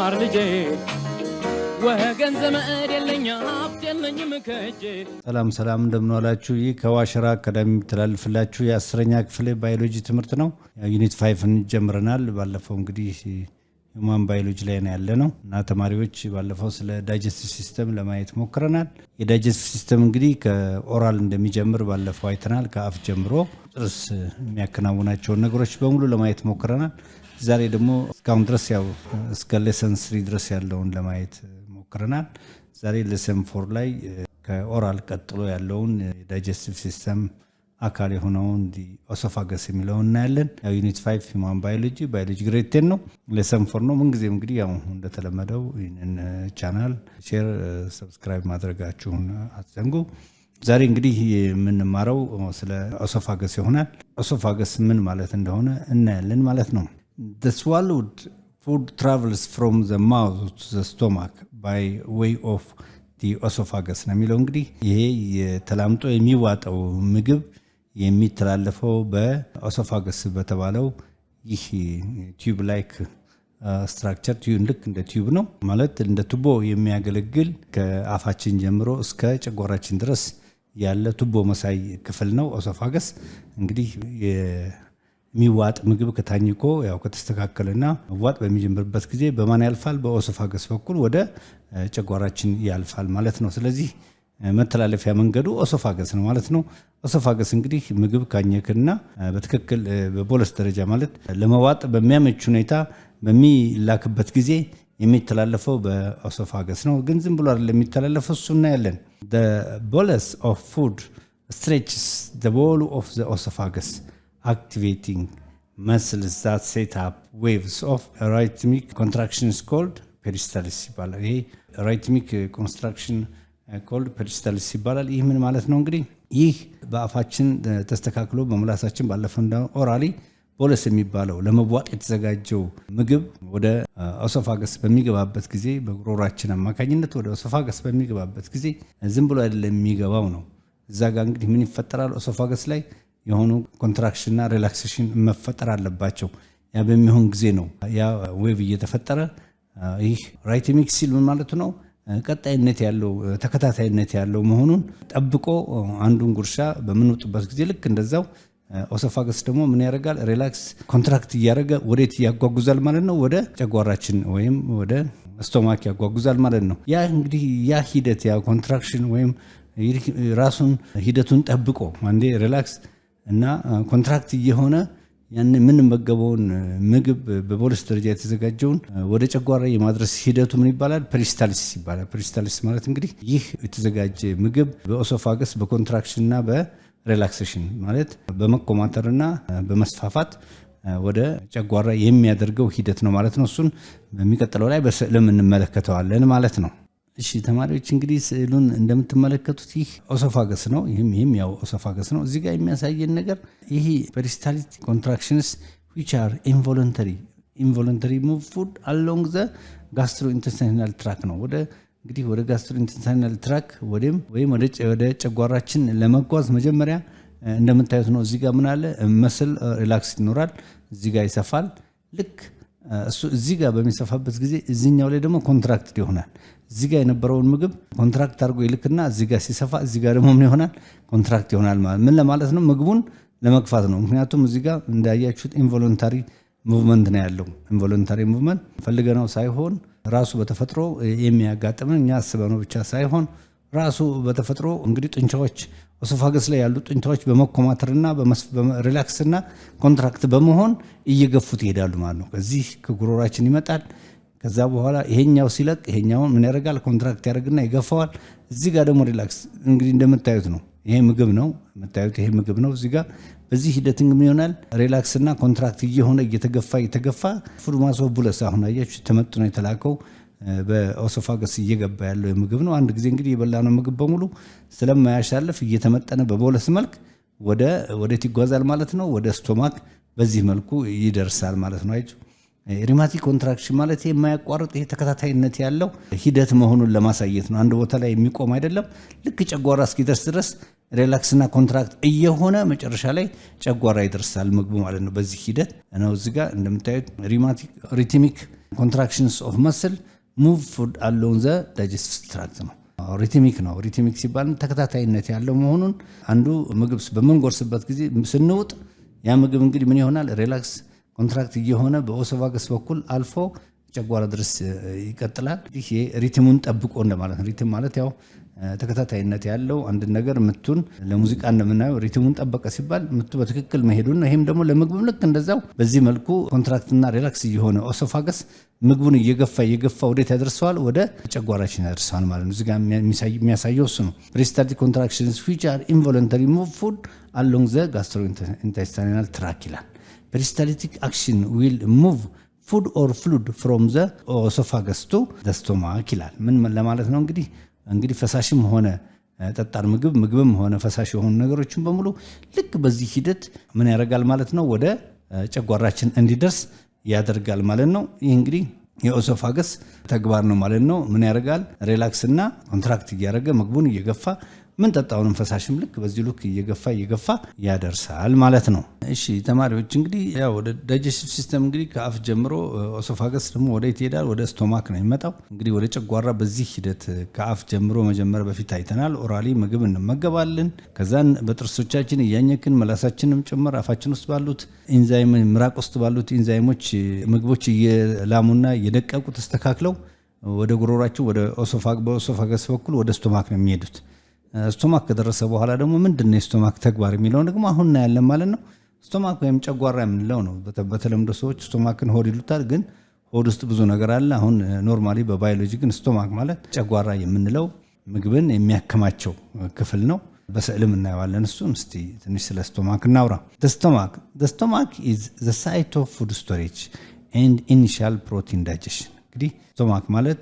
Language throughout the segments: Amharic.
ማር ልጄ ወገን ዘመድ የለኝ ሀብት የለኝ ምከጄ ሰላም እንደምን ዋላችሁ። ይህ ከዋሸራ አካዳሚ ተላልፈላችሁ የ10ኛ ክፍል ባዮሎጂ ትምህርት ነው። ዩኒት 5 እንጀምረናል። ባለፈው እንግዲህ ሂውማን ባዮሎጂ ላይ ነው ያለነው እና ተማሪዎች ባለፈው ስለ ዳይጀስቲቭ ሲስተም ለማየት ሞክረናል። የዳይጀስቲቭ ሲስተም እንግዲህ ከኦራል እንደሚጀምር ባለፈው አይተናል። ከአፍ ጀምሮ ጥርስ የሚያከናውናቸው ነገሮች በሙሉ ለማየት ሞክረናል። ዛሬ ደግሞ እስካሁን ድረስ ያው እስከ ሌሰን 3 ድረስ ያለውን ለማየት ሞክረናል። ዛሬ ሌሰን 4 ላይ ከኦራል ቀጥሎ ያለውን የዳይጀስቲቭ ሲስተም አካል የሆነውን ኦሶፋገስ የሚለውን እናያለን። ያው ዩኒት 5 ሂውማን ባዮሎጂ ግሬድ 10 ነው። ሌሰን 4 ነው። ምንጊዜም እንግዲህ ያው እንደተለመደው ይህንን ቻናል ሼር፣ ሰብስክራይብ ማድረጋችሁን አትዘንጉ። ዛሬ እንግዲህ የምንማረው ስለ ኦሶፋገስ ይሆናል። ኦሶፋገስ ምን ማለት እንደሆነ እናያለን ማለት ነው። The swallowed food travels from the mouth to the stomach by way of the esophagus ነው የሚለው። እንግዲህ ይሄ የተላምጦ የሚዋጠው ምግብ የሚተላለፈው በኦሶፋገስ በተባለው ይህ ቲዩብ ላይክ ስትራክቸር ልክ እንደ ቲዩብ ነው ማለት እንደ ቱቦ የሚያገለግል ከአፋችን ጀምሮ እስከ ጨጓራችን ድረስ ያለ ቱቦ መሳይ ክፍል ነው ኦሶፋገስ። እንግዲህ የሚዋጥ ምግብ ከታኝኮ ያው ከተስተካከለና ዋጥ በሚጀምርበት ጊዜ በማን ያልፋል? በኦሶፋገስ በኩል ወደ ጨጓራችን ያልፋል ማለት ነው። ስለዚህ መተላለፊያ መንገዱ ኦሶፋገስ ነው ማለት ነው። ኦሶፋገስ እንግዲህ ምግብ ካኘክና በትክክል በቦለስ ደረጃ ማለት ለመዋጥ በሚያመች ሁኔታ በሚላክበት ጊዜ የሚተላለፈው በኦሶፋገስ ነው። ግን ዝም ብሎ አይደለም የሚተላለፈው፣ እሱ እናያለን። the bolus of food stretches the wall of the esophagus activating muscles that set up waves of rhythmic contractions called peristalsis ይባላል። ይሄ rhythmic contraction called peristalsis ይባላል። ይህ ምን ማለት ነው? እንግዲህ ይህ በአፋችን ተስተካክሎ በምላሳችን ባለፈው እንደ ኦራሊ ቦለስ የሚባለው ለመዋጥ የተዘጋጀው ምግብ ወደ ኦሶፋገስ በሚገባበት ጊዜ በጉሮሯችን አማካኝነት ወደ ኦሶፋገስ በሚገባበት ጊዜ ዝም ብሎ አይደለም የሚገባው ነው። እዛ ጋር እንግዲህ ምን ይፈጠራል? ኦሶፋገስ ላይ የሆኑ ኮንትራክሽንና ሪላክሴሽን መፈጠር አለባቸው። ያ በሚሆን ጊዜ ነው ያ ዌቭ እየተፈጠረ ይህ ራይትሚክ ሲል ምን ማለት ነው? ቀጣይነት ያለው ተከታታይነት ያለው መሆኑን ጠብቆ አንዱን ጉርሻ በምንውጥበት ጊዜ ልክ እንደዛው ኦሶፋገስ ደግሞ ምን ያደርጋል? ሪላክስ ኮንትራክት እያደረገ ወዴት ያጓጉዛል ማለት ነው? ወደ ጨጓራችን ወይም ወደ ስቶማክ ያጓጉዛል ማለት ነው። ያ እንግዲህ ያ ሂደት ያ ኮንትራክሽን ወይም ራሱን ሂደቱን ጠብቆ አንዴ ሪላክስ እና ኮንትራክት እየሆነ ያን የምንመገበውን ምግብ በቦለስ ደረጃ የተዘጋጀውን ወደ ጨጓራ የማድረስ ሂደቱ ምን ይባላል? ፔሪስታልሲስ ይባላል። ፔሪስታልሲስ ማለት እንግዲህ ይህ የተዘጋጀ ምግብ በኦሶፋገስ በኮንትራክሽንና በሪላክሴሽን ማለት በመኮማተርና በመስፋፋት ወደ ጨጓራ የሚያደርገው ሂደት ነው ማለት ነው። እሱን በሚቀጥለው ላይ በስዕልም እንመለከተዋለን ማለት ነው። እሺ ተማሪዎች እንግዲህ ስዕሉን እንደምትመለከቱት ይህ ኦሶፋገስ ነው። ይህም ያው ኦሶፋገስ ነው። እዚህ ጋር የሚያሳየን ነገር ይህ peristaltic contractions which are involuntary move food along the gastrointestinal tract ነው። እንግዲህ ወደ gastrointestinal tract ወይም ወደ ጨጓራችን ለመጓዝ መጀመሪያ እንደምታዩት ነው። እዚህ ጋር ምን አለ? መስል ሪላክስ ይኖራል። እዚህ ጋር ይሰፋል። ልክ እሱ እዚህ ጋር በሚሰፋበት ጊዜ እዚህኛው ላይ ደግሞ ኮንትራክት ይሆናል። እዚህ ጋር የነበረውን ምግብ ኮንትራክት አድርጎ ይልክና እዚህ ጋር ሲሰፋ እዚህ ጋር ደግሞ ምን ይሆናል? ኮንትራክት ይሆናል ማለት ምን ለማለት ነው? ምግቡን ለመግፋት ነው። ምክንያቱም እዚህ ጋር እንዳያችሁት ኢንቮለንታሪ ሙቭመንት ነው ያለው። ኢንቮለንታሪ ሙቭመንት ፈልገነው ሳይሆን ራሱ በተፈጥሮ የሚያጋጥመን እኛ አስበነው ብቻ ሳይሆን ራሱ በተፈጥሮ እንግዲህ ጡንቻዎች ኦሶፋገስ ላይ ያሉ ጡንቻዎች በመኮማተርና በሪላክስና ኮንትራክት በመሆን እየገፉት ይሄዳሉ ማለት ነው። ከዚህ ከጉሮራችን ይመጣል። ከዛ በኋላ ይሄኛው ሲለቅ ይሄኛውን ምን ያደርጋል? ኮንትራክት ያደርግና ይገፋዋል። እዚህ ጋር ደግሞ ሪላክስ እንግዲህ እንደምታዩት ነው። ይሄ ምግብ ነው የምታዩት። ይሄ ምግብ ነው። እዚህ ጋር በዚህ ሂደት ምን ይሆናል? ሪላክስና ኮንትራክት እየሆነ እየተገፋ ፉድ ማስ ኦፍ ቦለስ አሁን አያችሁ ተመጥኖ የተላከው በኦሶፋገስ እየገባ ያለው ምግብ ነው። አንድ ጊዜ እንግዲህ የበላነው ምግብ በሙሉ ስለማያሻልፍ እየተመጠነ በቦለስ መልክ ወዴት ይጓዛል ማለት ነው? ወደ ስቶማክ በዚህ መልኩ ይደርሳል ማለት ነው። አይችሁ ሪማቲክ ኮንትራክሽን ማለት የማያቋርጥ ይሄ ተከታታይነት ያለው ሂደት መሆኑን ለማሳየት ነው። አንድ ቦታ ላይ የሚቆም አይደለም። ልክ ጨጓራ እስኪደርስ ድረስ ሪላክስና ኮንትራክት እየሆነ መጨረሻ ላይ ጨጓራ ይደርሳል ምግቡ ማለት ነው። በዚህ ሂደት ነው እዚህ ጋር እንደምታዩት ሪትሚክ ኮንትራክሽንስ ኦፍ መስል ሙቭ ፉድ አሎንግ ዘ ዳይጀስቲቭ ትራክት ነው። ሪትሚክ ነው። ሪትሚክ ሲባል ተከታታይነት ያለው መሆኑን አንዱ ምግብ በምንጎርስበት ጊዜ ስንውጥ ያ ምግብ እንግዲህ ምን ይሆናል? ሪላክስ ኮንትራክት እየሆነ በኦሶፋገስ በኩል አልፎ ጨጓራ ድረስ ይቀጥላል። ይሄ ሪትሙን ጠብቆ እንደማለት ነው። ሪትም ማለት ያው ተከታታይነት ያለው አንድ ነገር ምቱን ለሙዚቃ እንደምናየው ሪትሙን ጠበቀ ሲባል ምቱ በትክክል መሄዱን ነው። ይሄም ደግሞ ለምግብ ልክ እንደዛው በዚህ መልኩ ኮንትራክትና ሪላክስ እየሆነ ኦሶፋገስ ምግቡን እየገፋ ወዴት ያደርሰዋል? ወደ ጨጓራችን ያደርሰዋል ማለት ነው። እዚህ ጋር የሚያሳየው እሱ ነው። ፔሪስታልቲክ ኮንትራክሽንስ which are involuntary move food along the gastrointestinal tract ይላል። ፔሪስታልቲክ አክሽን will move food or fluid from the esophagus to the stomach ይላል። ምን ለማለት ነው? እንግዲህ ፈሳሽም ሆነ ጠጣር ምግብም ሆነ ፈሳሽ የሆኑ ነገሮችን በሙሉ ልክ በዚህ ሂደት ምን ያደርጋል ማለት ነው? ወደ ጨጓራችን እንዲደርስ ያደርጋል ማለት ነው። ይህ እንግዲህ የኦሶፋገስ ተግባር ነው ማለት ነው። ምን ያደርጋል? ሪላክስ እና ኮንትራክት እያደረገ ምግቡን እየገፋ ምን ጠጣውንም ፈሳሽም ልክ በዚህ ልክ እየገፋ ያደርሳል ማለት ነው። እሺ ተማሪዎች እንግዲህ ያው ወደ ዳይጀስቲቭ ሲስተም እንግዲህ ከአፍ ጀምሮ ኦሶፋገስ ደግሞ ወደ ይሄዳል? ወደ ስቶማክ ነው የሚመጣው። እንግዲህ ወደ ጨጓራ በዚህ ሂደት ከአፍ ጀምሮ መጀመሪያ በፊት አይተናል። ኦራሊ ምግብ እንመገባለን። ከዛን በጥርሶቻችን እያኘክን መላሳችንም ጭምር አፋችን ውስጥ ባሉት ኢንዛይም ምራቅ ውስጥ ባሉት ኢንዛይሞች ምግቦች እየላሙና እየደቀቁ ተስተካክለው ወደ ጉሮሯቸው ወደ በኦሶፋገስ በኩል ወደ ስቶማክ ነው የሚሄዱት። ስቶማክ ከደረሰ በኋላ ደግሞ ምንድነው የስቶማክ ተግባር የሚለውን ደግሞ አሁን እናያለን ማለት ነው። ስቶማክ ወይም ጨጓራ የምንለው ነው። በተለምዶ ሰዎች ስቶማክን ሆድ ይሉታል፣ ግን ሆድ ውስጥ ብዙ ነገር አለ። አሁን ኖርማሊ በባዮሎጂ ግን ስቶማክ ማለት ጨጓራ የምንለው ምግብን የሚያከማቸው ክፍል ነው። በስዕልም እናየዋለን እሱን። እስቲ ትንሽ ስለ ስቶማክ እናውራ። the stomach is the site of food storage and initial protein digestion። እንግዲህ ስቶማክ ማለት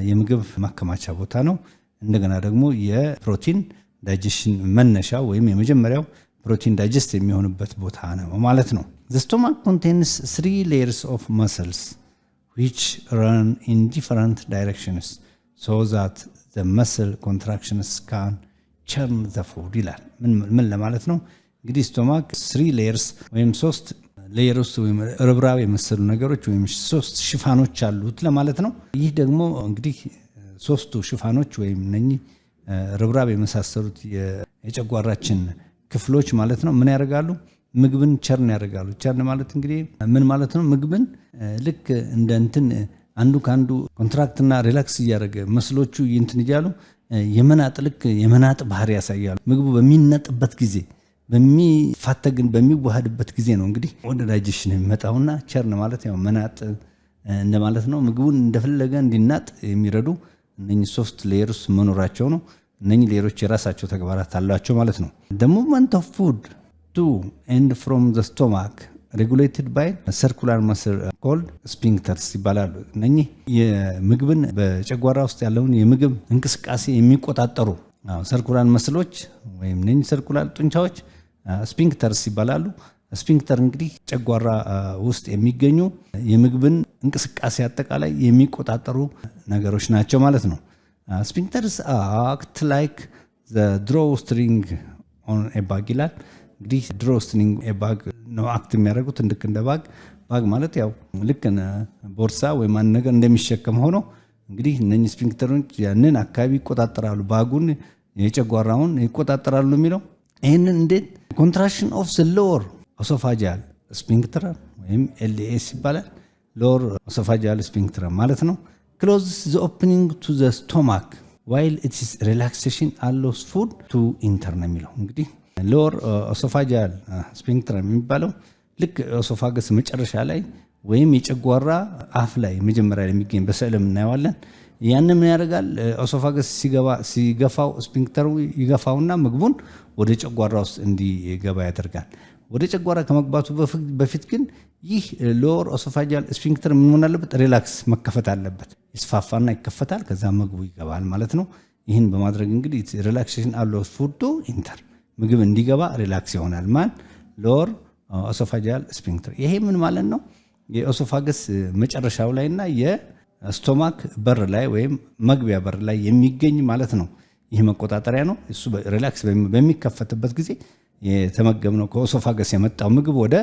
የምግብ ማከማቻ ቦታ ነው። እንደገና ደግሞ የፕሮቲን ዳይጀሽን መነሻ ወይም የመጀመሪያው ፕሮቲን ዳይጀስት የሚሆንበት ቦታ ነው ማለት ነው። The stomach contains 3 layers of muscles which run in different directions so that the muscle contractions can churn the food ይላል። ምን ለማለት ነው? እንግዲህ ስቶማክ 3 layers ወይም 3 ሌየርስ ወይም ርብራብ የመሰሉ ነገሮች ወይም 3 ሽፋኖች አሉት ለማለት ነው። ይህ ደግሞ እንግዲህ 3ቱ ሽፋኖች ወይም እነኚህ ርብራብ የመሳሰሉት የጨጓራችን ክፍሎች ማለት ነው ምን ያደርጋሉ? ምግብን ቸርን ያደርጋሉ። ቸርን ማለት እንግዲህ ምን ማለት ነው? ምግብን ልክ እንደ እንትን አንዱ ካንዱ ኮንትራክትና ሪላክስ እያደረገ መስሎቹ እንትን እያሉ የመናጥ ባህሪ ያሳያሉ። ምግቡ በሚነጥበት ጊዜ በሚፋተግን በሚዋሃድበት ጊዜ ነው እንግዲህ ወደ ዳይጀሽን የሚመጣውና ቸርን ማለት ያው መናጥ እንደማለት ነው። ምግቡን እንደፈለገ እንዲናጥ የሚረዱ እነኚህ 3 ሌየርስ መኖራቸው ነው። እነኚህ ሌየሮች የራሳቸው ተግባራት አሏቸው ማለት ነው። the movement of food to and from the stomach regulated by circular muscle called sphincters ይባላሉ። እነኚህ የምግብን በጨጓራ ውስጥ ያለውን የምግብ እንቅስቃሴ የሚቆጣጠሩ ሰርኩላር መስሎች ወይም እነኚህ ሰርኩላር ጡንቻዎች ስፊንክተርስ ይባላሉ። ስፊንክተር እንግዲህ ጨጓራ ውስጥ የሚገኙ የምግብን እንቅስቃሴ አጠቃላይ የሚቆጣጠሩ ነገሮች ናቸው ማለት ነው። ስፊንክተርስ አክት ላይክ ዘ ድሮው ስትሪንግ ኦን ኤ ባግ ይላል። እንግዲህ ድሮው ስትሪንግ ኤ ባግ ነው አክት የሚያደርጉት ልክ እንደ ባግ ማለት ያው ልክ ቦርሳ ወይም አንድ ነገር እንደሚሸከም ሆኖ እንግዲህ እነኚህ ስፊንክተሮች ያንን አካባቢ ይቆጣጠራሉ። ባጉን የጨጓራውን ይቆጣጠራሉ የሚለው ይህንን እንዴት? ኮንትራክሽን ኦፍ ዘ ሎወር ኦሶፋጂያል ስፊንክተር ወይም ኤልኤስ ይባላል። ሎወር ኦሶፋጂያል ስፊንክተር ማለት ነው። ክሎዝስ ዘ ኦፕኒንግ ቱ ዘ ስቶማክ ዋይል ኢትስ ሪላክሴሽን አሎውስ ፉድ ቱ ኢንተር ነው የሚለው። እንግዲህ ሎወር ኦሶፋጂያል ስፊንክተር የሚባለው ልክ ኦሶፋገስ መጨረሻ ላይ ወይም የጨጓራ አፍ ላይ መጀመሪያ ላይ የሚገኝ በስዕልም እናየዋለን። ያንን ምን ያደርጋል? ኦሶፋገስ ሲገፋው ስፊንክተሩ ይገፋውና ምግቡን ወደ ጨጓራ ውስጥ እንዲገባ ያደርጋል። ወደ ጨጓራ ከመግባቱ በፊት ግን ይህ ሎወር ኦሶፋጂያል ስፊንክተር ምን ሆነ አለበት? ሪላክስ መከፈት አለበት። ይስፋፋና ይከፈታል፣ ከዛ ምግቡ ይገባል ማለት ነው። ይህን በማድረግ እንግዲህ ሪላክሴሽን አሎውስ ፉድ ቱ ኢንተር፣ ምግብ እንዲገባ ሪላክስ ይሆናል። ማን? ሎወር ኦሶፋጂያል ስፊንክተር። ይሄ ምን ማለት ነው? የኦሶፋገስ መጨረሻው ላይና የስቶማክ በር ላይ ወይም መግቢያ በር ላይ የሚገኝ ማለት ነው። ይህ መቆጣጠሪያ ነው። እሱ ሪላክስ በሚከፈትበት ጊዜ የተመገብነው ከኦሶፋገስ የመጣው ምግብ ወደ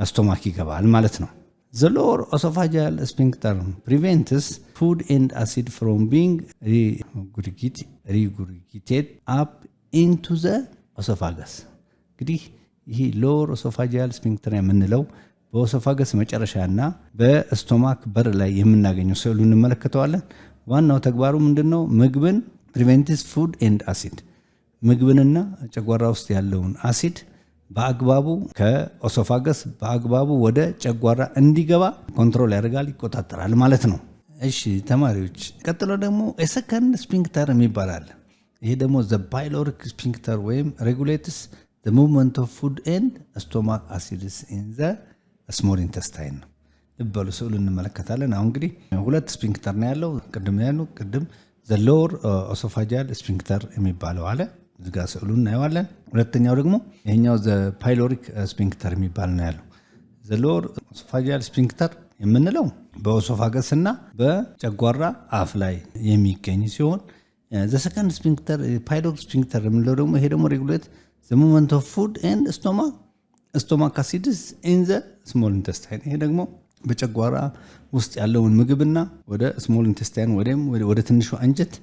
ስቶማክ ይገባል ማለት ነው። The lower esophageal sphincter prevents food and acid from being regurgitated up into the esophagus. እንግዲህ ይህ lower esophageal sphincter የምንለው በኦሶፋገስ መጨረሻና በስቶማክ በር ላይ የምናገኘው ስዕሉ እንመለከተዋለን። ዋናው ተግባሩ ምንድነው? ምግብን prevents food and acid ምግብንና ጨጓራ ውስጥ ያለውን አሲድ በአግባቡ ከኦሶፋገስ በአግባቡ ወደ ጨጓራ እንዲገባ ኮንትሮል ያደርጋል፣ ይቆጣጠራል ማለት ነው። እሺ ተማሪዎች፣ ቀጥሎ ደግሞ የሰከንድ ስፊንክተር የሚባላል። ይሄ ደግሞ the pyloric sphincter ወይም regulates the movement of food and stomach acids in the small intestine ነው። ልበሉ ስዕሉ እንመለከታለን። አሁን እንግዲህ ሁለት ስፊንክተር ነው ያለው። ቅድም the lower esophageal sphincter የሚባለው አለ። እዚጋ ስዕሉን እናየዋለን። ሁለተኛው ደግሞ ይሄኛው the pyloric sphincter የሚባል ነው ያለው። the lower esophageal sphincter የምንለው በኦሶፋገስ እና በጨጓራ አፍ ላይ የሚገኝ ሲሆን the second sphincter pyloric sphincter የምንለው ደግሞ ይሄ ደግሞ regulate the movement of food and stomach acids in the small intestine ይሄ ደግሞ በጨጓራ ውስጥ ያለውን ምግብና ወደ ስሞል ኢንተስታይን ወደ ትንሹ አንጀት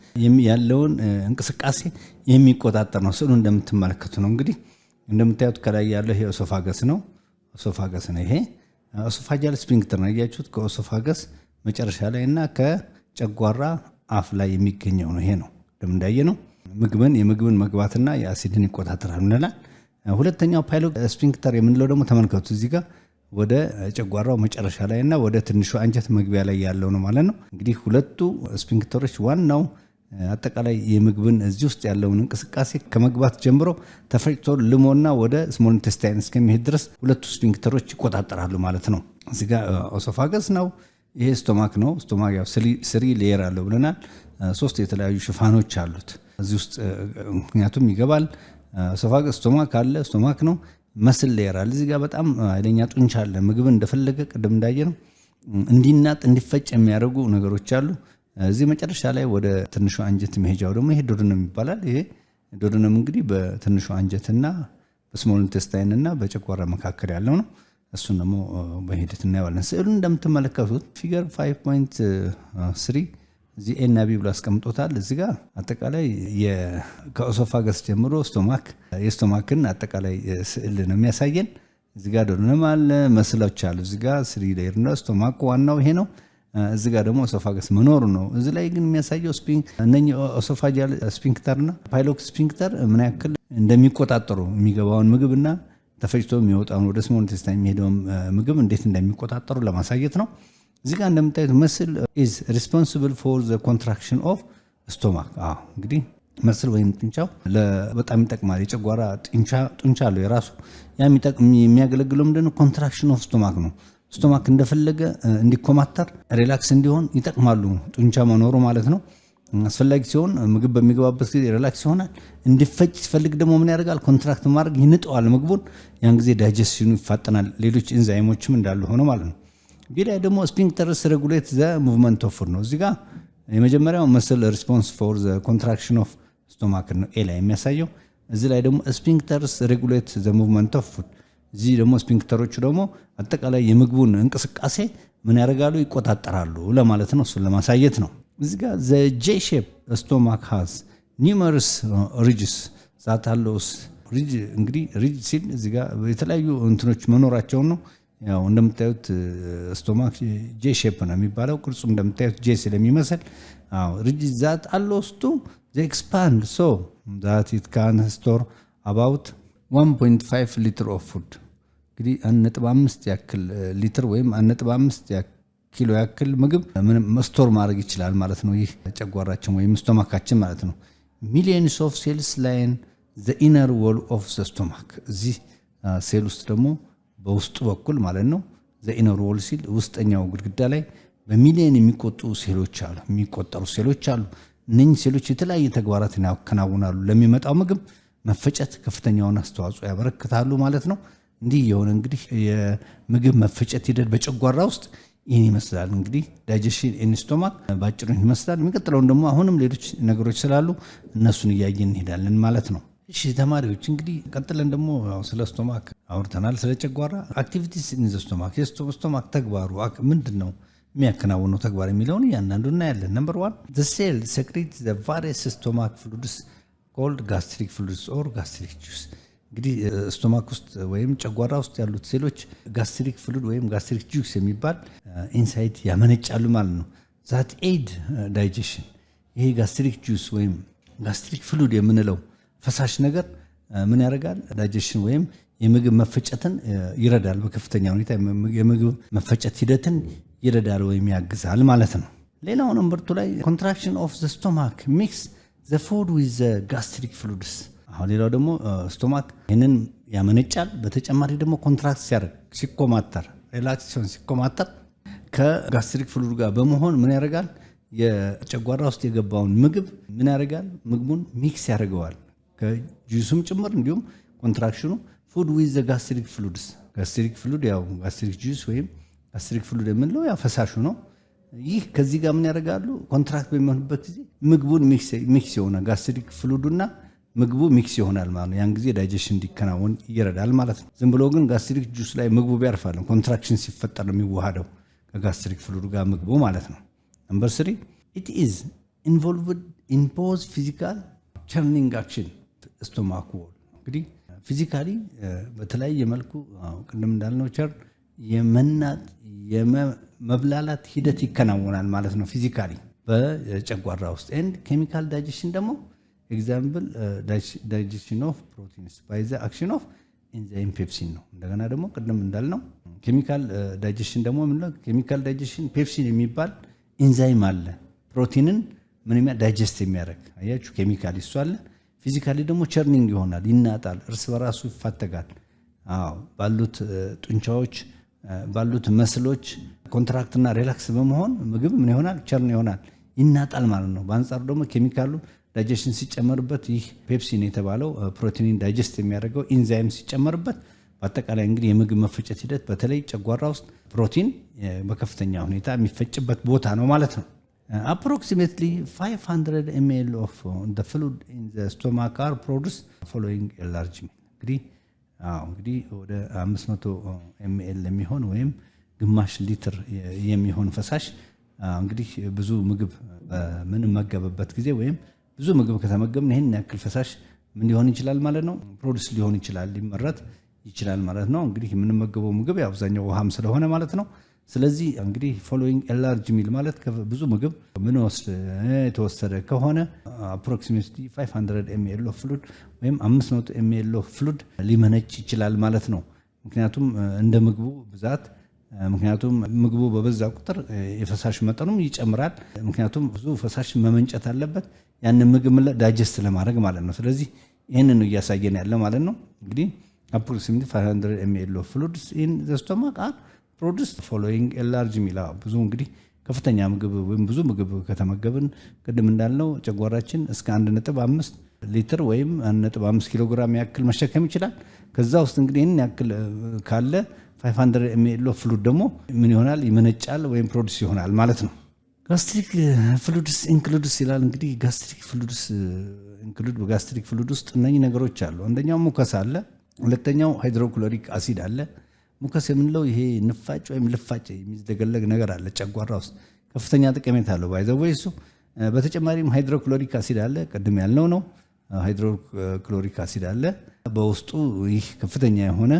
ያለውን እንቅስቃሴ የሚቆጣጠር ነው። ስዕሉ እንደምትመለከቱ ነው። እንግዲህ እንደምታዩት ከላይ ያለው ይሄ ኦሶፋገስ ነው። ይሄ ኦሶፋጂያል ስፊንክተር ነው። ያያችሁት ከኦሶፋገስ መጨረሻ ላይ እና ከጨጓራ አፍ ላይ የሚገኘው ነው። ይሄ ነው እንደምንዳየ ነው። የምግብን መግባትና የአሲድን ይቆጣጠራል እንላለን። ሁለተኛው ፓይሎሪክ ስፊንክተር የምንለው ደግሞ ተመልከቱ እዚህ ጋር ወደ ጨጓራው መጨረሻ ላይ እና ወደ ትንሹ አንጀት መግቢያ ላይ ያለው ነው ማለት ነው። እንግዲህ ሁለቱ ስፊንክተሮች ዋናው አጠቃላይ የምግብን እዚህ ውስጥ ያለውን እንቅስቃሴ ከመግባት ጀምሮ ተፈጭቶ ልሞና ወደ ስሞል ኢንተስታይን እስከሚሄድ ድረስ ሁለቱ ስፊንክተሮች ይቆጣጠራሉ ማለት ነው። እዚህ ጋር ኦሶፋገስ ነው፣ ይሄ ስቶማክ ነው። ስቶማክ ያው ስሪ ሌየር አለው ብለናል። ሶስት የተለያዩ ሽፋኖች አሉት እዚህ ውስጥ ምክንያቱም ይገባል። ኦሶፋገስ ስቶማክ አለ፣ ስቶማክ ነው። መስል ሌየር አለ። እዚህ ጋር በጣም ኃይለኛ ጡንቻ አለ። ምግብን እንደፈለገ ቅድም እንዳየነው እንዲናጥ እንዲፈጭ የሚያደርጉ ነገሮች አሉ። እዚህ መጨረሻ ላይ ወደ ትንሹ አንጀት መሄጃው ደግሞ ይሄ ዶድነም ይባላል። ይሄ ዶድነም እንግዲህ በትንሹ አንጀትና በስሞል ኢንተስታይን እና በጨጓራ መካከል ያለው ነው። እሱን ደግሞ በሂደት እናየዋለን። ስዕሉን እንደምትመለከቱት ፊገር 5.3 እዚህ ኤ እና ቢ ብሎ አስቀምጦታል። እዚህ ጋር አጠቃላይ ከኦሶፋገስ ጀምሮ የስቶማክን አጠቃላይ ስዕል ነው የሚያሳየን። እዚህ ጋር ዶድነም አለ፣ መስሎች አሉ። እዚህ ጋር ስሪ ሌየር ነው። ስቶማክ ዋናው ይሄ ነው። እዚህ ጋር ደግሞ ኦሶፋገስ መኖሩ ነው። እዚህ ላይ ግን የሚያሳየው እነኚህ ኦሶፋጂያል ስፊንክተርና ፓይሎሪክ ስፊንክተር ምን ያክል እንደሚቆጣጠሩ የሚገባውን ምግብና ተፈጭቶ የሚወጣውን ወደ ስሞል ኢንተስታይን የሚሄደውን ምግብ እንዴት እንደሚቆጣጠሩ ለማሳየት ነው። እዚህ ጋር እንደምታዩት መስል is responsible for the contraction of stomach። እንግዲህ መስል ወይም ጡንቻው በጣም ይጠቅማል። የጨጓራ ጡንቻ አለው የራሱ የሚያገለግለው ምንድነው? ኮንትራክሽን ኦፍ ስቶማክ ነው። ስቶማክ እንደፈለገ እንዲኮማተር ሪላክስ እንዲሆን ይጠቅማሉ ጡንቻ መኖሩ ማለት ነው። አስፈላጊ ሲሆን ምግብ በሚገባበት ጊዜ ሪላክስ ይሆናል። እንዲፈጭ ሲፈልግ ደግሞ ምን ያደርጋል? ኮንትራክት ማድረግ ይንጠዋል ምግቡን። ያን ጊዜ ዳይጀስሽኑ ይፋጠናል። ሌሎች ኢንዛይሞችም እንዳሉ ሆኖ ማለት ነው። እዚህ ላይ ደግሞ ስፊንክተርስ ሬጉሌት ዘ ሙቭመንት ኦፍ ፉድ ነው። እዚህ ጋር የመጀመሪያው መስል ሪስፖንስ ፎር ዘ ኮንትራክሽን ኦፍ ስቶማክ ነው ኤ ላይ የሚያሳየው። እዚህ ላይ ደግሞ ስፊንክተርስ ሬጉሌት ዘ ሙቭመንት ኦፍ ፉድ። እዚህ ደግሞ ስፊንክተሮቹ ደግሞ አጠቃላይ የምግቡን እንቅስቃሴ ምን ያደርጋሉ? ይቆጣጠራሉ ለማለት ነው። እሱን ለማሳየት ነው። እዚህ ጋር ዘ ጄ ሼፕ ስቶማክ ሃዝ ኒውመረስ ሪጅስ ዛት አለውስ ሪጅ እንግዲህ ሪጅ ሲል እዚህ ጋር የተለያዩ እንትኖች መኖራቸውን ነው። ያው እንደምታዩት ስቶማክ ጄ ሼፕ ነው የሚባለው። ቅርጹ እንደምታዩት ጄ ስለሚመስል ሪጅ ዛት አለውስቱ ዘ ኤክስፓንድ ሶ ዛት ኢት ካን ስቶር አባውት 1.5 ሊትር ኦፍ ፉድ እንግዲህ 1.5 ያክል ሊትር ወይም 1.5 ኪሎ ያክል ምግብ ስቶር ማድረግ ይችላል ማለት ነው። ይህ ጨጓራችን ወይም ስቶማካችን ማለት ነው። ሚሊየንስ ኦፍ ሴልስ ላይን ዘ ኢነር ዎል ኦፍ ዘ ስቶማክ። እዚህ ሴል ውስጥ ደግሞ በውስጡ በኩል ማለት ነው። ዘ ኢነር ዎል ሲል ውስጠኛው ግድግዳ ላይ በሚሊየን የሚቆጠሩ ሴሎች አሉ። እነኚህ ሴሎች የተለያየ ተግባራትን ያከናውናሉ። ለሚመጣው ምግብ መፈጨት ከፍተኛውን አስተዋጽኦ ያበረክታሉ ማለት ነው። እንዲህ የሆነ እንግዲህ የምግብ መፈጨት ሂደት በጨጓራ ውስጥ ይህን ይመስላል። እንግዲህ ዳይጀሽን ኢን ስቶማክ ባጭሩ ይመስላል። የሚቀጥለውን ደግሞ አሁንም ሌሎች ነገሮች ስላሉ እነሱን እያየን እንሄዳለን ማለት ነው። እሺ ተማሪዎች እንግዲህ ቀጥለን ደግሞ ስለ ስቶማክ አውርተናል። ስለ ጨጓራ አክቲቪቲስ ኢን ዘ ስቶማክ የስቶማክ ተግባሩ ምንድነው የሚያከናውነው ተግባር የሚለውን እያንዳንዱ እናያለን። ነምበር 1 the cell secretes the various stomach fluids called gastric fluids or gastric juice። እንግዲህ ስቶማክ ውስጥ ወይም ጨጓራ ውስጥ ያሉት ሴሎች ጋስትሪክ ፍሉድ ወይም ጋስትሪክ ጁስ የሚባል ኢንሳይት ያመነጫሉ ማለት ነው። that aid digestion። ይሄ ጋስትሪክ ጁስ ወይም ጋስትሪክ ፍሉድ የምንለው ፈሳሽ ነገር ምን ያደርጋል? ዳይጀሽን ወይም የምግብ መፈጨትን ይረዳል። በከፍተኛ ሁኔታ የምግብ መፈጨት ሂደትን ይረዳል ወይም ያግዛል ማለት ነው። ሌላው ነምበር 2 ላይ contraction of the stomach mix the food with the gastric fluids። አሁን ሌላው ደግሞ ስቶማክ ይህንን ያመነጫል። በተጨማሪ ደግሞ ኮንትራክት ሲያደርግ ሲኮማተር፣ ሪላክሴሽን ሲኮማተር ከጋስትሪክ ፍሉድ ጋር በመሆን ምን ያደርጋል? የጨጓራ ውስጥ የገባውን ምግብ ምን ያደርጋል? ምግቡን ሚክስ ያደርገዋል ከጁስም ጭምር። እንዲሁም ኮንትራክሽኑ ፉድ ዊዝ ዘ ጋስትሪክ ፍሉድስ። ጋስትሪክ ፍሉድ ያው ጋስትሪክ ጁስ ወይም ጋስትሪክ ፍሉድ የምንለው ያው ፈሳሹ ነው። ይህ ከዚህ ጋር ምን ያደርጋሉ? ኮንትራክት በሚሆንበት ጊዜ ምግቡን ሚክስ ይሆናል። ጋስትሪክ ፍሉዱና ምግቡ ሚክስ ይሆናል ማለት ነው። ያን ጊዜ ዳይጀሽን እንዲከናወን ይረዳል ማለት ነው። ዝም ብሎ ግን ጋስትሪክ ጁስ ላይ ምግቡ ቢያርፋል ኮንትራክሽን ሲፈጠር ነው የሚዋሃደው ከጋስትሪክ ፍሉድ ጋር ምግቡ ማለት ነው። ነምበር 3 it is involved in both physical churning action ስቶማክ ዎል። እንግዲህ ፊዚካሊ በተለያየ መልኩ ቅድም እንዳልነው ቸር የመናጥ የመብላላት ሂደት ይከናወናል ማለት ነው ፊዚካሊ በጨጓራ ውስጥ። ኤንድ ኬሚካል ዳይጀሽን ደግሞ ኤግዛምፕል ዳይጀሽን ኦፍ ፕሮቲንስ ባይ ዘ አክሽን ኦፍ ኢንዛይም ፔፕሲን ነው። እንደገና ደግሞ ቅድም እንዳልነው ኬሚካል ዳይጀሽን ደግሞ ምንለው ኬሚካል ዳይጀሽን ፔፕሲን የሚባል ኢንዛይም አለ ፕሮቲንን ምን ዳይጀስት የሚያደርግ አያችሁ። ኬሚካሊ እሱ አለ። ፊዚካሊ ደግሞ ቸርኒንግ ይሆናል፣ ይናጣል፣ እርስ በራሱ ይፋተጋል። ባሉት ጡንቻዎች ባሉት መስሎች ኮንትራክትና ሪላክስ በመሆን ምግብ ምን ይሆናል? ቸርን ይሆናል፣ ይናጣል ማለት ነው። በአንጻሩ ደግሞ ኬሚካሉ ዳይጀሽን ሲጨመርበት ይህ ፔፕሲን የተባለው ፕሮቲንን ዳይጀስት የሚያደርገው ኢንዛይም ሲጨመርበት በአጠቃላይ እንግዲህ የምግብ መፈጨት ሂደት በተለይ ጨጓራ ውስጥ ፕሮቲን በከፍተኛ ሁኔታ የሚፈጭበት ቦታ ነው ማለት ነው። approximately 500 ml of the fluid in the stomach are produced following enlargement። እንግዲህ ወደ 500 ml የሚሆን ወይም ግማሽ ሊትር የሚሆን ፈሳሽ እንግዲህ ብዙ ምግብ በምንመገብበት ጊዜ ወይም ብዙ ምግብ ከተመገብን ይሄን ያክል ፈሳሽ ምን ሊሆን ይችላል ማለት ነው? ፕሮዲስ ሊሆን ይችላል፣ ሊመረት ይችላል ማለት ነው። እንግዲህ የምንመገበው ምግብ አብዛኛው ውሃም ስለሆነ ማለት ነው። ስለዚህ እንግዲህ ፎሎዊንግ ኤላርጅ ሚል ማለት ብዙ ምግብ ምን የተወሰደ ከሆነ approximately 500 ml of fluid ወይም 500 ml of fluid ሊመነጭ ይችላል ማለት ነው። ምክንያቱም እንደ ምግቡ ብዛት ምክንያቱም ምግቡ በበዛ ቁጥር የፈሳሽ መጠኑም ይጨምራል። ምክንያቱም ብዙ ፈሳሽ መመንጨት አለበት ያን ምግብ ዳይጀስት ለማድረግ ማለት ነው። ስለዚህ ይሄንን ነው እያሳየን ያለ ማለት ነው። እንግዲህ approximately 500 ml of fluids in the stomach are produced following a large meal። ብዙ እንግዲህ ከፍተኛ ምግብ ወይም ብዙ ምግብ ከተመገብን ቅድም እንዳልነው ጨጓራችን እስከ 1.5 ሊትር ወይም 1.5 ኪሎ ግራም ያክል መሸከም ይችላል። ከዛ ውስጥ እንግዲህ ይሄን ያክል ካለ 500 ml of fluid ደግሞ ምን ይሆናል? ይመነጫል ወይም ፕሮዲስ ይሆናል ማለት ነው። ጋስትሪክ ፍሉድስ ኢንክሉድስ ይላል። እንግዲህ ጋስትሪክ ፍሉድስ ኢንክሉድ በጋስትሪክ ፍሉድ ውስጥ እነኚህ ነገሮች አሉ። አንደኛው ሙከስ አለ፣ ሁለተኛው ሃይድሮክሎሪክ አሲድ አለ። ሙከስ የምንለው ይሄ ንፋጭ ወይም ልፋጭ የሚዘገለግ ነገር አለ ጨጓራ ውስጥ ከፍተኛ ጠቀሜታ አለው ባይዘው እሱ። በተጨማሪም ሃይድሮክሎሪክ አሲድ አለ፣ ቅድም ያልነው ነው። ሃይድሮክሎሪክ አሲድ አለ በውስጡ ይህ ከፍተኛ የሆነ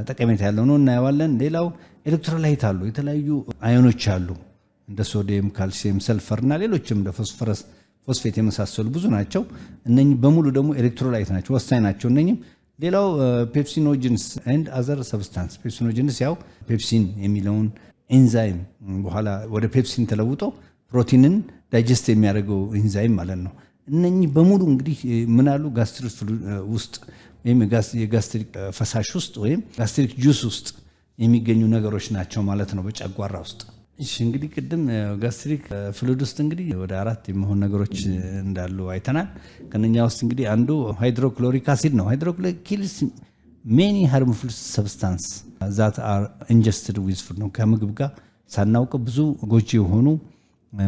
ጠቀሜታ ያለው ነው እናየዋለን። ሌላው ኤሌክትሮላይት አሉ፣ የተለያዩ አዮኖች አሉ እንደ ሶዲየም፣ ካልሲየም፣ ሰልፈር እና ሌሎችም እንደ ፎስፈረስ፣ ፎስፌት የመሳሰሉ ብዙ ናቸው። እነኚህ በሙሉ ደግሞ ኤሌክትሮላይት ናቸው፣ ወሳኝ ናቸው እነኚህም። ሌላው ፔፕሲኖጂንስ ኤንድ አዘር ሰብስታንስ። ፔፕሲኖጂንስ ያው ፔፕሲን የሚለውን ኤንዛይም በኋላ ወደ ፔፕሲን ተለውጦ ፕሮቲንን ዳይጀስት የሚያደርገው ኤንዛይም ማለት ነው። እነኚህ በሙሉ እንግዲህ ምን አሉ? ጋስትሪክ ውስጥ ወይም የጋስትሪክ ፈሳሽ ውስጥ ወይም ጋስትሪክ ጁስ ውስጥ የሚገኙ ነገሮች ናቸው ማለት ነው በጨጓራ ውስጥ። እሺ እንግዲህ ቅድም ጋስትሪክ ፍሉድ ውስጥ እንግዲህ ወደ 4 የሚሆኑ ነገሮች እንዳሉ አይተናል። ከነኛ ውስጥ እንግዲህ አንዱ ሃይድሮክሎሪክ አሲድ ነው። ሃይድሮክሎሪክ ኪልስ ሜኒ ሃርምፉል ሰብስታንስ ዛት አር ኢንጀስትድ ዊዝ ፉድ ነው። ከምግብ ጋር ሳናውቅ ብዙ ጎጂ የሆኑ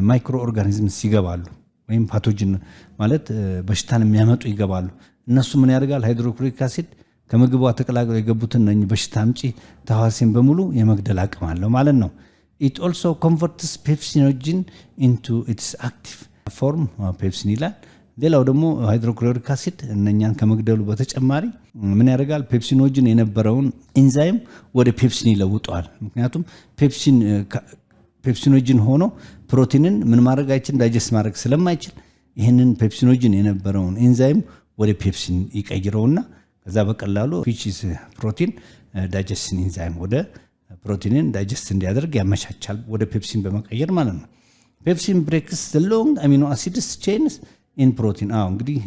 ማይክሮ ኦርጋኒዝምስ ይገባሉ ወይም ፓቶጅን ማለት በሽታን የሚያመጡ ይገባሉ። እነሱ ምን ያደርጋል? ሃይድሮክሎሪክ አሲድ ከምግቧ ተቀላቅለው የገቡትን ነኝ በሽታ አምጪ ተህዋሲያን በሙሉ የመግደል አቅም አለው ማለት ነው። it also converts pepsinogen into its active form ፔፕሲን ይላል። ሌላው ደግሞ ሃይድሮክሎሪክ አሲድ እነኛን ከመግደሉ በተጨማሪ ምን ያደርጋል? ፔፕሲኖጅን የነበረውን ኢንዛይም ወደ ፔፕሲን ይለውጠዋል። ምክንያቱም ፔፕሲኖጅን ሆኖ ፕሮቲንን ምን ማድረግ አይችል ዳይጀስት ማድረግ ስለማይችል ይህንን ፔፕሲኖጅን የነበረውን ኢንዛይም ወደ ፔፕሲን ይቀይረውና ከዛ በቀላሉ ዊች ኢዝ ፕሮቲን ዳይጀስቲን ኢንዛይም ወደ ፕሮቲንን ዳይጀስት እንዲያደርግ ያመቻቻል ወደ ፔፕሲን በመቀየር ማለት ነው። ፔፕሲን ብሬክስ ዘ ሎንግ አሚኖ አሲድስ ቼንስ ኢን ፕሮቲን። እንግዲህ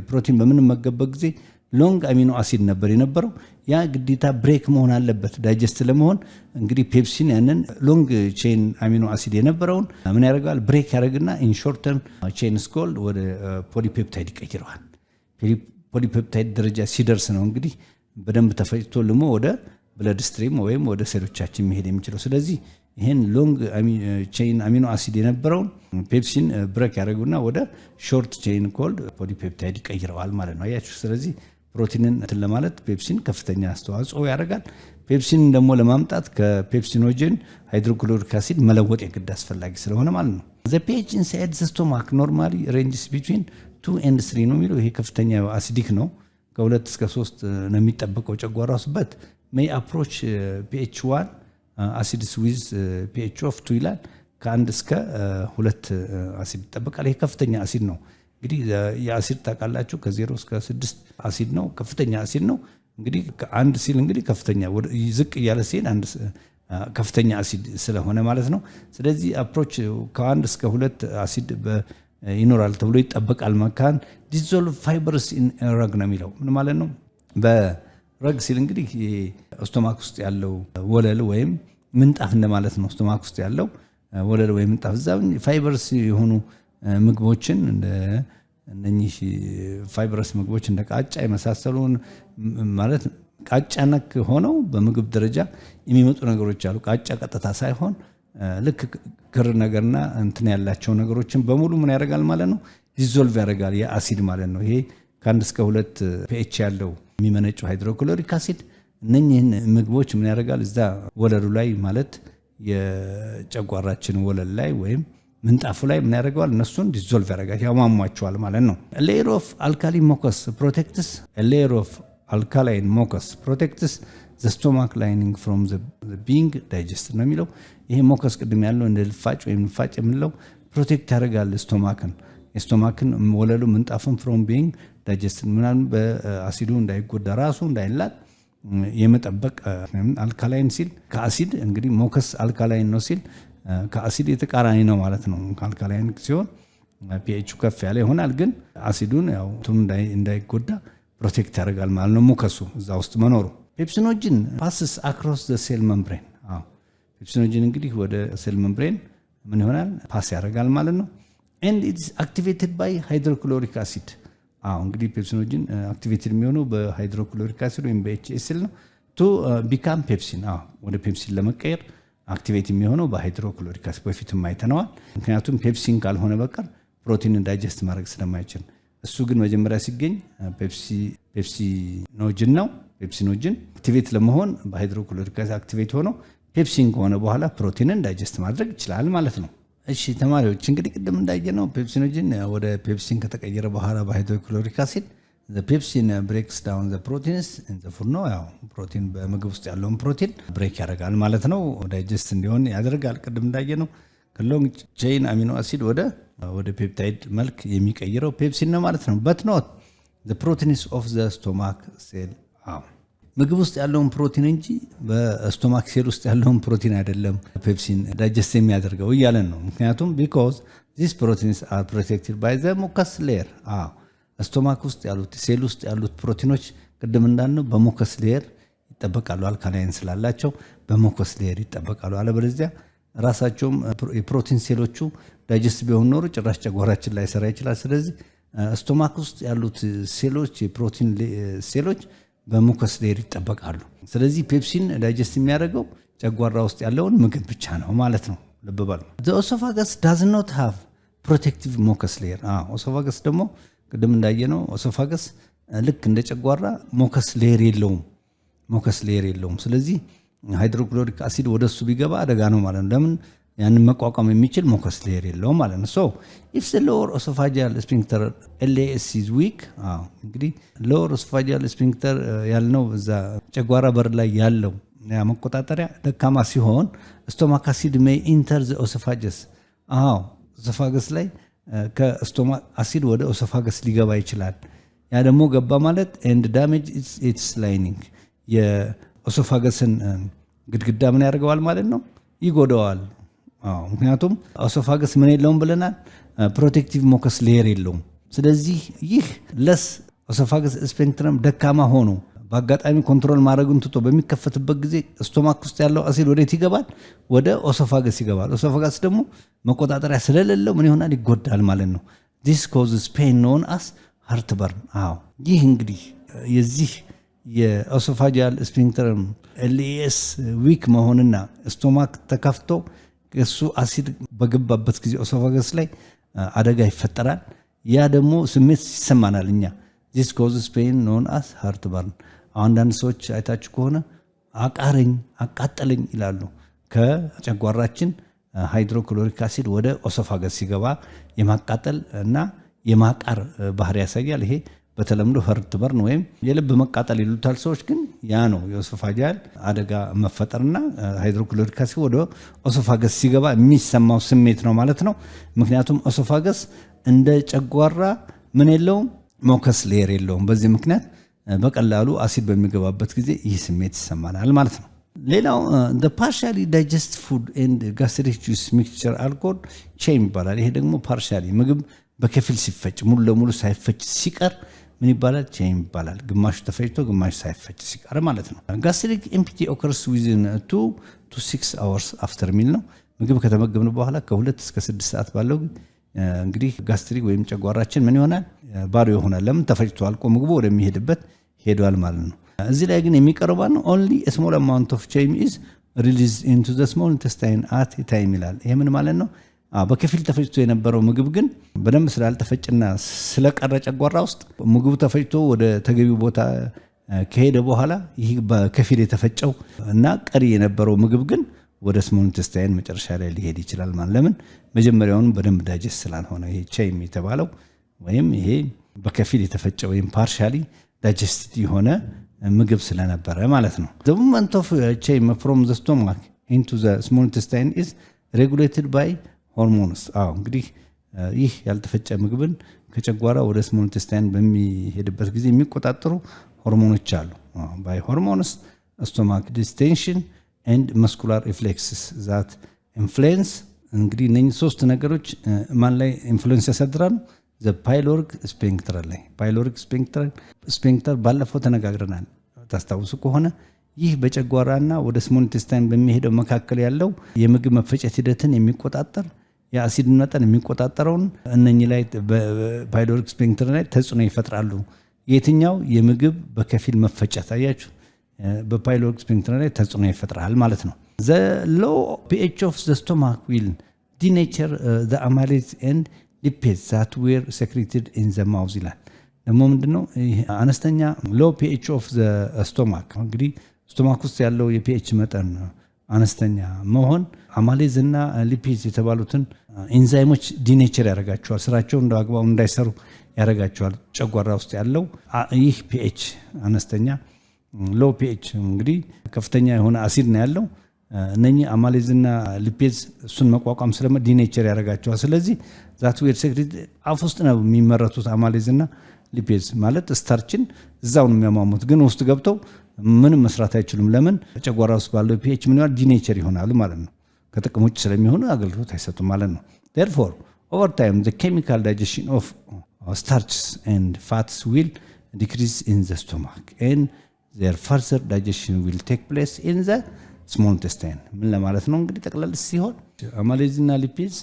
ፕሮቲን በምንመገበት ጊዜ ሎንግ አሚኖ አሲድ ነበር የነበረው። ያ ግዴታ ብሬክ መሆን አለበት ዳይጀስት ለመሆን። እንግዲህ ፔፕሲን ያንን ሎንግ ቼን አሚኖ አሲድ የነበረውን ምን ያደርጋል? ብሬክ ያደርግና ኢን ሾርት ተርም ቼን ስኮልድ ወደ ፖሊፔፕታይድ ይቀይረዋል። ፖሊፔፕታይድ ደረጃ ሲደርስ ነው እንግዲህ በደንብ ተፈጭቶ ልሞ ወደ ብለድ ስትሪም ወይም ወደ ሴሎቻችን መሄድ የሚችለው። ስለዚህ ይህን ሎንግ ቼን አሚኖ አሲድ የነበረውን ፔፕሲን ብሬክ ያደርጉና ወደ ሾርት ቼን ኮልድ ፖሊፔፕታይድ ይቀይረዋል ማለት ነው። አያችሁ። ስለዚህ ፕሮቲንን እንትን ለማለት ፔፕሲን ከፍተኛ አስተዋጽኦ ያደርጋል። ፔፕሲን ደግሞ ለማምጣት ከፔፕሲኖጅን ሃይድሮክሎሪክ አሲድ መለወጥ የግድ አስፈላጊ ስለሆነ ማለት ነው። ዘ ፒኤች ኢንሳይድ ዘ ስቶማክ ኖርማሊ ሬንጅስ ቢትዊን 2 and 3 ነው የሚለው። ይሄ ከፍተኛ አሲዲክ ነው። ከ2 እስከ 3 ነው የሚጠበቀው ጨጓራ ውስጥ በት may approach pH 1 acids with pH of 2 ይላል። ከ1 እስከ 2 አሲድ ይጠበቃል። ይሄ ከፍተኛ አሲድ ነው። እንግዲህ የአሲድ ታውቃላችሁ ከ0 እስከ 6 አሲድ ነው፣ ከፍተኛ አሲድ ነው። እንግዲህ ከ1 ሲል እንግዲህ ከፍተኛ ዝቅ እያለ ሲል አንድ ከፍተኛ አሲድ ስለሆነ ማለት ነው። ስለዚህ አፕሮች ከ1 እስከ 2 አሲድ ይኖራል ተብሎ ይጠበቃል። መካን ዲዞልቭ ፋይበርስ ኢን ረግ ነው የሚለው። ምን ማለት ነው? በረግ ሲል እንግዲህ ስቶማክ ውስጥ ያለው ወለል ወይም ምንጣፍ እንደማለት ነው። ስቶማክ ውስጥ ያለው ወለል ወይም ምንጣፍ እዛ ፋይበርስ የሆኑ ምግቦችን እነኚህ ፋይበረስ ምግቦች እንደ ቃጫ የመሳሰሉ ማለት ቃጫ ነክ ሆነው በምግብ ደረጃ የሚመጡ ነገሮች አሉ። ቃጫ ቀጥታ ሳይሆን ልክ ክር ነገርና እንትን ያላቸው ነገሮችን በሙሉ ምን ያደርጋል ማለት ነው? ዲዞልቭ ያደርጋል። የአሲድ ማለት ነው። ይሄ ከ1 እስከ 2 ፒኤች ያለው የሚመነጨው ሃይድሮክሎሪክ አሲድ እነኚህን ምግቦች ምን ያደርጋል? እዛ ወለሉ ላይ ማለት የጨጓራችን ወለል ላይ ወይም ምንጣፉ ላይ ምን ያደርገዋል? እነሱን ዲዞልቭ ያደርጋል፣ ያሟሟቸዋል ማለት ነው። ሌየር ኦፍ አልካሊን ሞከስ ፕሮቴክትስ ሌየር ኦፍ አልካላይን ሞከስ ፕሮቴክትስ ዘ ስቶማክ ላይኒንግ ፍሮም ዘ ቢንግ ዳይጀስት ነው የሚለው። ይሄ ሞከስ ቅድም ያለው እንደ ልፋጭ ወይም ልፋጭ የምንለው ፕሮቴክት ያደርጋል ስቶማክን፣ የስቶማክን ወለሉ ምንጣፍን ፍሮም ቢንግ ዳይጀስት ምናምን በአሲዱ እንዳይጎዳ ራሱ እንዳይላጥ የመጠበቅ አልካላይን ሲል ከአሲድ እንግዲህ ሞከስ አልካላይን ነው ሲል ከአሲድ የተቃራኒ ነው ማለት ነው። አልካላይን ሲሆን ፒኤቹ ከፍ ያለ ይሆናል፣ ግን አሲዱን ያው እንዳይጎዳ ፕሮቴክት ያደርጋል ማለት ነው ሞከሱ እዛ ውስጥ መኖሩ። ፔፕሲኖጅን ፓስስ አክሮስ ዘ ሴል መምብሬን። ፔፕሲኖጅን እንግዲህ ወደ ሴል መምብሬን ምን ይሆናል? ፓስ ያደርጋል ማለት ነው። ኤንድ ኢትስ አክቲቬትድ ባይ ሃይድሮክሎሪክ አሲድ። እንግዲህ ፔፕሲኖጅን አክቲቬትድ የሚሆነው በሃይድሮክሎሪክ አሲድ ወይም በኤችኤስኤል ነው። ቱ ቢካም ፔፕሲን፣ ወደ ፔፕሲን ለመቀየር አክቲቬት የሚሆነው በሃይድሮክሎሪክ አሲድ በፊትም አይተነዋል። ምክንያቱም ፔፕሲን ካልሆነ በቀር ፕሮቲንን ዳይጀስት ማድረግ ስለማይችል፣ እሱ ግን መጀመሪያ ሲገኝ ፔፕሲኖጅን ነው። ፔፕሲኖጅን አክቲቬት ለመሆን በሃይድሮክሎሪክ አሲድ አክቲቬት ሆኖ ፔፕሲን ከሆነ በኋላ ፕሮቲንን ዳይጀስት ማድረግ ይችላል ማለት ነው። እሺ ተማሪዎች እንግዲህ ቅድም እንዳየነው ፔፕሲኖጅን ወደ ፔፕሲን ከተቀየረ በኋላ በሃይድሮክሎሪክ አሲድ ፔፕሲን ብሬክስ ዳውን ዘ ፕሮቲንስ ኢን ዘ ፉድ ነው። ያው ፕሮቲን በምግብ ውስጥ ያለውን ፕሮቲን ብሬክ ያደርጋል ማለት ነው። ዳይጀስት እንዲሆን ያደርጋል። ቅድም እንዳየነው ከሎንግ ቼይን አሚኖ አሲድ ወደ ፔፕታይድ መልክ የሚቀይረው ፔፕሲን ነው ማለት ነው። በት ኖት ዘ ፕሮቲንስ ኦፍ ዘ ስቶማክ ሴል። ምግብ ውስጥ ያለውን ፕሮቲን እንጂ በስቶማክ ሴል ውስጥ ያለውን ፕሮቲን አይደለም ፔፕሲን ዳይጀስት የሚያደርገው እያለን ነው። ምክንያቱም ቢኮዝ ዚስ ፕሮቲንስ አር ፕሮቴክትድ ባይ ዘ ሙከስ ሌየር። ስቶማክ ውስጥ ያሉት ሴል ውስጥ ያሉት ፕሮቲኖች ቅድም እንዳልነው በሙከስ ሌየር ይጠበቃሉ። አልካላይን ስላላቸው በሙከስ ሌየር ይጠበቃሉ። አለበለዚያ ራሳቸውም የፕሮቲን ሴሎቹ ዳይጀስት ቢሆን ኖሮ ጭራሽ ጨጓራችን ላይ ሰራ ይችላል። ስለዚህ ስቶማክ ውስጥ ያሉት ሴሎች የፕሮቲን ሴሎች በሙከስ ሌየር ይጠበቃሉ። ስለዚህ ፔፕሲን ዳይጀስት የሚያደርገው ጨጓራ ውስጥ ያለውን ምግብ ብቻ ነው ማለት ነው። ልብ በሉ። ዘ ኦሶፋገስ ዳዝ ኖት ሃቭ ፕሮቴክቲቭ ሙከስ ሌየር። ኦሶፋገስ ደግሞ ቅድም እንዳየነው ኦሶፋገስ ልክ እንደ ጨጓራ ሞከስ ሌየር የለውም። ስለዚህ ሃይድሮክሎሪክ አሲድ ወደሱ ቢገባ አደጋ ነው ማለት ነው። ለምን ያንን መቋቋም የሚችል ሞከስ ሌየር የለውም ማለት ነው። ሶ ኢፍ ዘ ሎወር ኦሶፋጂያል ስፊንክተር LAS is weak እንግዲህ ሎወር ኦሶፋጂያል ስፊንክተር ያልነው እዛ ጨጓራ በር ላይ ያለው መቆጣጠሪያ ደካማ ሲሆን ስቶማክ አሲድ ሜይ ኢንተር ዘ ኦሶፋጀስ ኦሶፋገስ ላይ ከስቶማክ አሲድ ወደ ኦሶፋገስ ሊገባ ይችላል። ያ ደግሞ ገባ ማለት ኤንድ ዳሜጅ ኢትስ ላይኒንግ የኦሶፋገስን ግድግዳ ምን ያደርገዋል ማለት ነው? ይጎዳዋል። ምክንያቱም ኦሶፋገስ ምን የለውም ብለናል? ፕሮቴክቲቭ ሞከስ ሌየር የለውም። ስለዚህ ይህ ለስ ኦሶፋገስ ስፊንክተርም ደካማ ሆኖ በአጋጣሚ ኮንትሮል ማድረጉን ትቶ በሚከፈትበት ጊዜ ስቶማክ ውስጥ ያለው አሲድ ወዴት ይገባል? ወደ ኦሶፋገስ ይገባል። ኦሶፋገስ ደግሞ መቆጣጠሪያ ስለሌለው ምን ይሆናል? ይጎዳል ማለት ነው። this causes pain known as heartburn። ይህ እንግዲህ የዚህ የኦሶፋጂያል ስፊንክተር LAS ዊክ መሆንና ስቶማክ ተከፍቶ እሱ አሲድ በገባበት ጊዜ ኦሶፋገስ ላይ አደጋ ይፈጠራል። ያ ደግሞ ስሜት ይሰማናል እኛ this causes pain known as heartburn። አንዳንድ ሰዎች አይታችሁ ከሆነ አቃጠለኝ ይላሉ። ከጨጓራችን ሃይድሮክሎሪክ አሲድ ወደ ኦሶፋገስ ሲገባ የማቃጠል እና የማቃር ባህሪ ያሳያል። ይሄ በተለምዶ heartburn ወይም የልብ መቃጠል ይሉታል ሰዎች። ግን ያ ነው የኦሶፋጂያል አደጋ መፈጠርና ሃይድሮክሎሪክ አሲድ ወደ ኦሶፋገስ ሲገባ የሚሰማው ስሜት ነው ማለት ነው። ምክንያቱም ኦሶፋገስ እንደ ጨጓራ ምን የለውም? ሞከስ ሌየር የለውም። በዚህ ምክንያት በቀላሉ አሲድ በሚገባበት ጊዜ ይህ ስሜት ይሰማናል ማለት ነው። ሌላው the partially digest food and gastric juice mixture alcohol chain ይባላል። ይሄ ደግሞ ፓርሻሊ ምግብ በከፊል ሲፈጭ ሙሉ ለሙሉ ሳይፈጭ ሲቀር ምን ይባላል? ቼን ይባላል። ግማሹ ተፈጭቶ ግማሹ ሳይፈጭ ሲቀር ማለት ነው። gastric empty occurs within 2 to 6 hours after meal ነው። ምግብ ከተመገብን በኋላ ከ2 እስከ 6 ሰዓት ባለው እንግዲህ ጋስትሪክ ወይም ጨጓራችን ምን ይሆናል? ባዶ ይሆናል። ለምን? ተፈጭቶ አልቆ ምግቡ ወደሚሄድበት ሄዷል ማለት ነው። እዚህ ላይ ግን የሚቀርበው ነው only a small amount of chain is released into the small intestine at a time ይላል። ይሄ ምን ማለት ነው? በከፊል ተፈጭቶ የነበረው ምግብ ግን በደንብ ስላልተፈጭና ስለቀረ ጨጓራ ውስጥ ምግቡ ተፈጭቶ ወደ ተገቢው ቦታ ከሄደ በኋላ ይህ በከፊል የተፈጨው እና ቀሪ የነበረው ምግብ ግን ወደ ስሞል ኢንተስታይን መጨረሻ ላይ ሊሄድ ይችላል ማለት። ለምን? መጀመሪያውንም በደንብ ዳይጀስት ስላልሆነ ይሄ ቼን የተባለው ወይም ይሄ በከፊል የተፈጨ ወይም ፓርሻሊ ዳይጀስት የሆነ ምግብ ስለነበረ ማለት ነው። the movement of chain from the stomach into the small intestine is regulated by hormones። እንግዲህ ይህ ያልተፈጨ ምግብን ከጨጓራ ወደ ስሞል ኢንተስታይን በሚሄድበት ጊዜ የሚቆጣጠሩ ሆርሞኖች አሉ። by hormones stomach distension and muscular reflexes that influence እንግዲህ እነዚህ ሶስት ነገሮች ማን ላይ ኢንፍሉዌንስ ያሳድራሉ? the pyloric sphincter ላይ pyloric sphincter ባለፈው ተነጋግረናል ታስታውሱ ከሆነ ይህ በጨጓራና ወደ ስሞል ኢንተስታይን በሚሄደው መካከል ያለው የምግብ መፈጨት ሂደትን የሚቆጣጠር የአሲድ መጠን የሚቆጣጠረውን እነኚህ ላይ በፓይሎሪክ ስፊንክተር ላይ ተጽዕኖ ይፈጥራሉ። የትኛው? የምግብ በከፊል መፈጨት አያችሁ በፓይሎሪክ ስፊንክተር ላይ ተጽዕኖ ይፈጥራል ማለት ነው። the low pH of the stomach will denature the amylase and lipids that were secreted in the mouth ይላል። ደግሞ ምንድነው አነስተኛ low pH of the stomach እንግዲህ ስቶማክ ውስጥ ያለው የፒኤች መጠን አነስተኛ መሆን አማሌዝ እና ሊፒድስ የተባሉትን ኢንዛይሞች ዲኔቸር ያደርጋቸዋል። ስራቸውን በአግባቡ እንዳይሰሩ ያደርጋቸዋል። ጨጓራ ውስጥ ያለው ይህ ፒኤች አነስተኛ ሎ ፒኤች እንግዲህ ከፍተኛ የሆነ አሲድ ነው ያለው። እነኚህ አማሌዝ እና ሊፒድስ እሱን መቋቋም ስለማ ዲኔቸር ያደርጋቸዋል። ስለዚህ ዛት ዌር ሴክሬት አፍ ውስጥ ነው የሚመረቱት አማሌዝ እና ሊፒድስ ማለት ስታርችን እዛው ነው የሚያሟሙት፣ ግን ውስጥ ገብተው ምንም መስራት አይችሉም። ለምን? ጨጓራ ውስጥ ባለው ፒኤች ምን ይሆናል? ዲኔቸር ይሆናሉ ማለት ነው። ከጥቅም ውጭ ስለሚሆኑ አገልግሎት አይሰጡም ማለት ነው። therefore over time the chemical digestion of starches and fats will decrease in the stomach and their further digestion will take place in the small intestine። ምን ለማለት ነው እንግዲህ ጠቅላላ ሲሆን አማሌዝ እና ሊፒድስ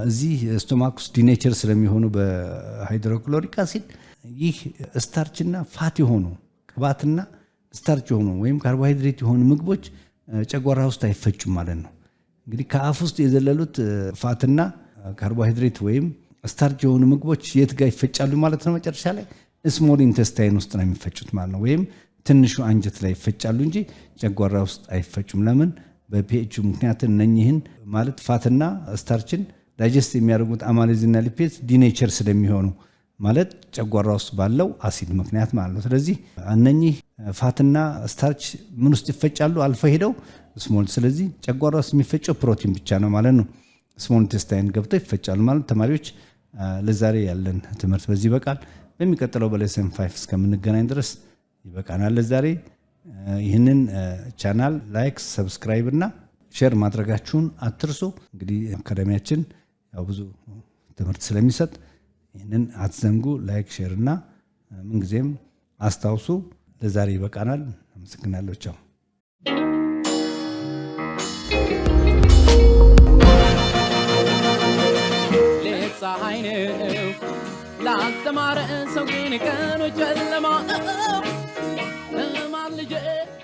እዚህ ስቶማክ ውስጥ ዲኔቸር ስለሚሆኑ በሃይድሮክሎሪክ አሲድ ይህ ስታርችና ፋት የሆኑ ቅባትና ስታርች የሆኑ ወይም ካርቦሃይድሬት የሆኑ ምግቦች ጨጓራ ውስጥ አይፈጩም ማለት ነው። እንግዲህ ከአፍ ውስጥ የዘለሉት ፋትና ካርቦሃይድሬት ወይም ስታርች የሆኑ ምግቦች የት ጋር ይፈጫሉ ማለት ነው? መጨረሻ ላይ ስሞል ኢንተስታይን ውስጥ ነው የሚፈጩት ማለት ነው ወይም ትንሹ አንጀት ላይ ይፈጫሉ እንጂ ጨጓራ ውስጥ አይፈጩም ለምን በፒኤች ምክንያት እነኚህን ማለት ፋትና ስታርችን ዳይጀስት የሚያደርጉት አማሌዝና ሊፔዝ ዲኔቸር ስለሚሆኑ ማለት ጨጓራ ውስጥ ባለው አሲድ ምክንያት ማለት ነው ስለዚህ እነኚህ ፋትና ስታርች ምን ውስጥ ይፈጫሉ አልፋ ሄደው ስሞል ስለዚህ ጨጓራ ውስጥ የሚፈጨው ፕሮቲን ብቻ ነው ማለት ነው ስሞል ኢንተስታይን ገብተው ይፈጫሉ ማለት ተማሪዎች ለዛሬ ያለን ትምህርት በዚህ በቃል በሚቀጥለው በሌሰን 5 እስከምንገናኝ ድረስ ይበቃናል ለዛሬ ይህንን ቻናል ላይክ ሰብስክራይብ እና ሼር ማድረጋችሁን አትርሱ እንግዲህ አካዳሚያችን ያው ብዙ ትምህርት ስለሚሰጥ ይህንን አትዘንጉ ላይክ ሼር እና ምን ጊዜም አስታውሱ ለዛሬ ይበቃናል አመሰግናለሁ ቻው ፀሐይ ነው ላስተማረ ሰው ግን ቀኑ ጨለማ ነው ተማር ልጄ